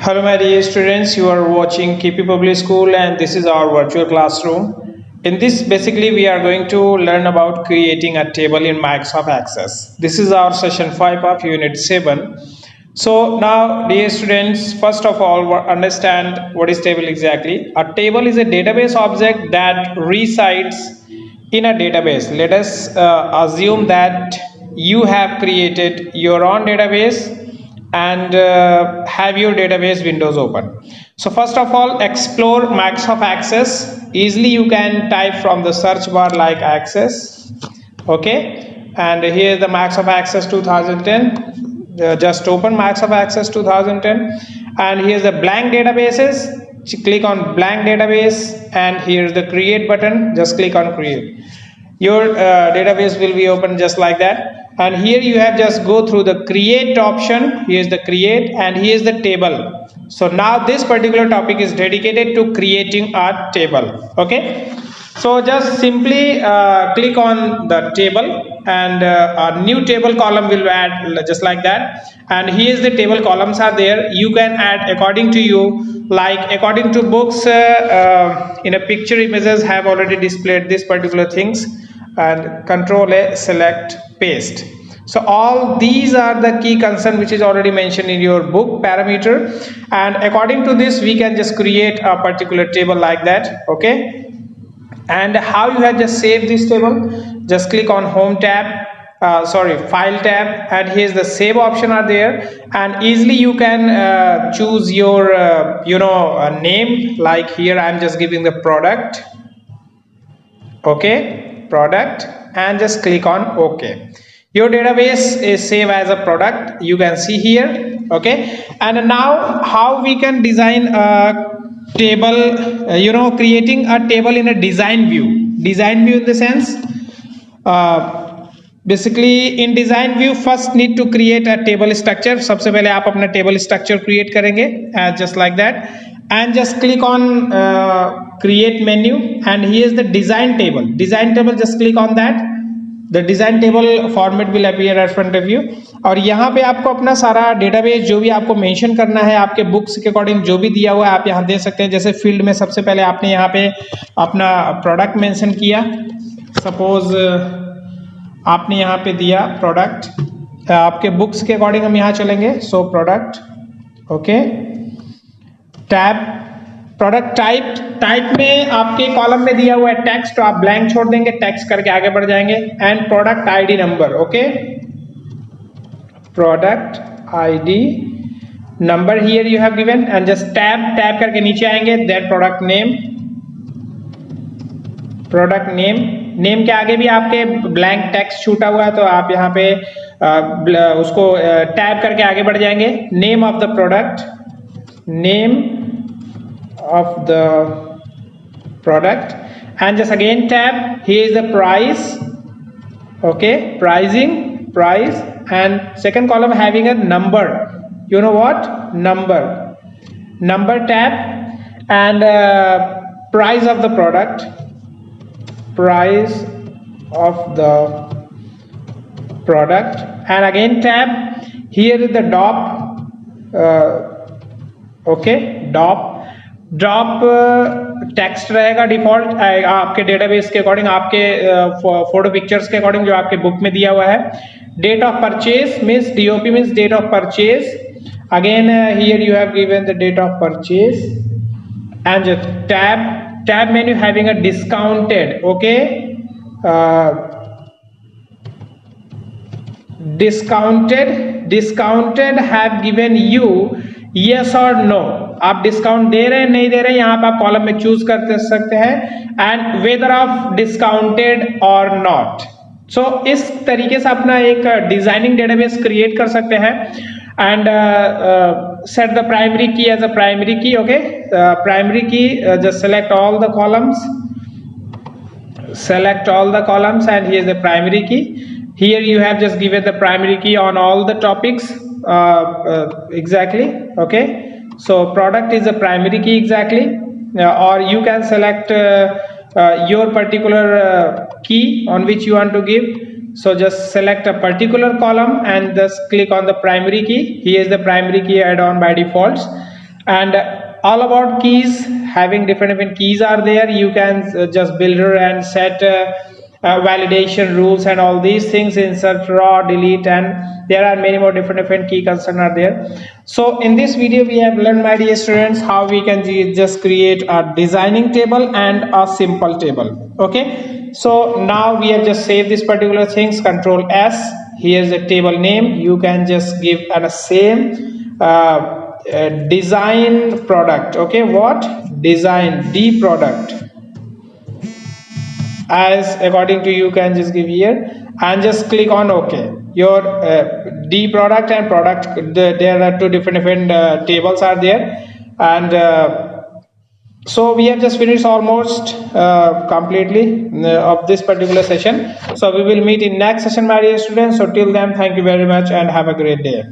Hello, my dear students. You are watching KP Public School, and this is our virtual classroom. In this, basically, we are going to learn about creating a table in Microsoft Access. This is our session 5 of Unit 7. So, now, dear students, first of all, understand what is table exactly. A table is a database object that resides in a database. Let us assume that you have created your own database and have your database windows open. So first of all, explore Microsoft Access. Easily you can type from the search bar like Access. Okay, and here is the Microsoft Access 2010. Just open Microsoft Access 2010, and here's the blank databases. Click on blank database, and here's the create button. Just click on create. Your database will be open just like that. And here you have just go through the create option. Here's the create, and here's the table. So now this particular topic is dedicated to creating a table. Okay, so just simply click on the table, and a new table column will add just like that. And here's the table columns are there. You can add according to you, like according to books. In a picture images have already displayed this particular things, and control A, select, paste. So all these are the key concern which is already mentioned in your book parameter, and according to this we can just create a particular table like that. Okay, and how you have just saved this table, just click on home tab, file tab, and here's the save option are there, and easily you can choose your name. Like here I'm just giving the product. Okay, product, and just click on OK. Your database is saved as a product, you can see here. Okay, and now how we can design a table, creating a table in a design view in the sense, basically in design view first need to create a table structure. सबसे पहले आप अपना table structure create करेंगे just like that, and just click on create menu, and here is the design table. Just click on that. The design table format will appear in front of you, और यहाँ पे आपको अपना सारा database जो भी आपको मेंशन करना है आपके बुक्स के अकॉर्डिंग जो भी दिया हुआ है आप यहाँ दे सकते हैं. जैसे फील्ड में सबसे पहले आपने यहाँ पे अपना प्रोडक्ट मेंशन किया. सपोज आपने यहाँ पे दिया प्रोडक्ट, आपके बुक्स के अकॉर्डिंग हम यहाँ चलेंगे. So product. Okay, tab product type में आपके कॉलम में दिया हुआ है टेक्स्ट, तो आप ब्लैंक छोड़ देंगे, टेक्स्ट करके आगे बढ़ जाएंगे. And product ID number. Okay, product ID number here you have given, and just tab करके नीचे आएंगे. देन प्रोडक्ट नेम के आगे भी आपके ब्लैंक टेक्स्ट छूटा हुआ है, तो आप यहाँ पे उसको टैब करके आगे बढ़ जाएंगे. Name of the product, name of the product, and just again tab. Here is the price. Okay, price, and second column having a number. You know what? Number tab, and price of the product, and again tab. Here is the drop text रहेगा default आपके database के according, आपके photo pictures के according जो आपके book में दिया हुआ है. Date of purchase means DOP means date of purchase. Again here you have given the date of purchase, and tab menu having a discounted. Okay, discounted have given you yes और no. आप discount दे रहे हैं नहीं दे रहे हैं, यहाँ पे आप कॉलम में चूज कर सकते हैं, एंड वेदर ऑफ डिस्काउंटेड और नॉट. सो इस तरीके से अपना एक डिजाइनिंग डेटाबेस क्रिएट कर सकते हैं. एंड सेट द प्राइमरी की एज अ प्राइमरी की. ओके, प्राइमरी की, just select all the columns, and here is the primary key. Here you have just given the primary key on all the topics exactly. Okay, so product is a primary key exactly, or you can select your particular key on which you want to give. So just select a particular column and just click on the primary key. Here is the primary key add on by default, and all about keys, having different keys are there. You can just builder and set validation rules and all these things, insert, raw, delete, and there are many more different key concerns are there. So in this video we have learned, my dear students, how we can just create a designing table and a simple table. Okay, so now we have just saved this particular things, control S. Here's the table name. You can just give a same design product. Okay, what design D product, as according to you can just give here and just click on OK. Your D product and product, there are two different tables are there, and so we have just finished almost completely of this particular session. So we will meet in next session, my dear students. So till then, thank you very much and have a great day.